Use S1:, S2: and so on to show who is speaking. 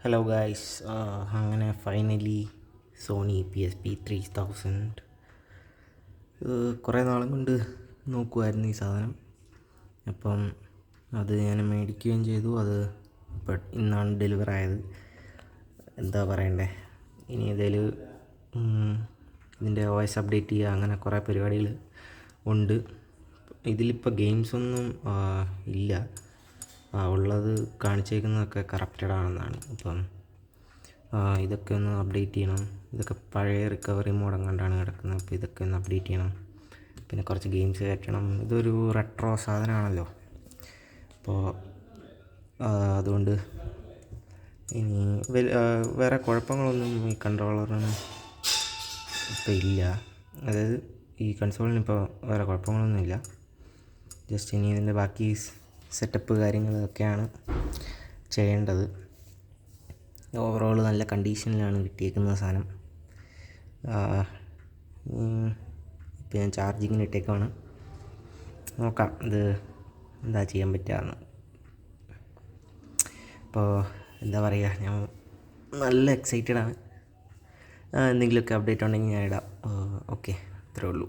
S1: Hello guys, അങ്ങനെ finally Sony PSP 3000 കുറേ നാളും കൊണ്ട് നോക്കുമായിരുന്നു ഈ സാധനം. അപ്പം അത് ഞാൻ മേടിക്കുകയും ചെയ്തു. അത് ഇന്നാണ് ഡെലിവർ ആയത്. എന്താ പറയണ്ടേ, ഇനി ഇതിൻ്റെ OS അപ്ഡേറ്റ് ചെയ്യുക, അങ്ങനെ കുറേ പരിപാടികൾ ഉണ്ട്. ഇതിലിപ്പോൾ ഗെയിംസൊന്നും ഇല്ല. ഉള്ളത് കാണിച്ചേക്കുന്നതൊക്കെ കറപ്റ്റഡ് ആണെന്നാണ്. അപ്പം ഇതൊക്കെ ഒന്ന് അപ്ഡേറ്റ് ചെയ്യണം. ഇതൊക്കെ പഴയ റിക്കവറി മോഡ് കണ്ടാണ് കിടക്കുന്നത്. അപ്പോൾ ഇതൊക്കെ ഒന്ന് അപ്ഡേറ്റ് ചെയ്യണം. പിന്നെ കുറച്ച് ഗെയിംസ് കയറ്റണം. ഇതൊരു റെട്രോ സാധനമാണല്ലോ. അപ്പോൾ അതുകൊണ്ട് ഇനി വേറെ കുഴപ്പങ്ങളൊന്നും ഈ കൺട്രോളറിന് ഇപ്പോൾ ഇല്ല. അതായത് ഈ കൺസോളിന് ഇപ്പോൾ വേറെ കുഴപ്പങ്ങളൊന്നുമില്ല. ജസ്റ്റ് ഇനി ഇതിൻ്റെ ബാക്കി സെറ്റപ്പ് കാര്യങ്ങളൊക്കെയാണ് ചെയ്യേണ്ടത്. ഓവറോൾ നല്ല കണ്ടീഷനിലാണ് കിട്ടിയേക്കുന്ന സാധനം. ഇപ്പോൾ ഞാൻ ചാർജിങ്ങിന് ഇട്ടേക്കാണ്. നോക്കാം ഇത് എന്താ ചെയ്യാൻ പറ്റുകയെന്ന്. അപ്പോൾ എന്താ പറയുക, ഞാൻ നല്ല എക്സൈറ്റഡാണ്. എന്തെങ്കിലുമൊക്കെ അപ്ഡേറ്റ് ഉണ്ടെങ്കിൽ ഞാൻ ഇടാം. ഓക്കെ, അത്രേ ഉള്ളൂ.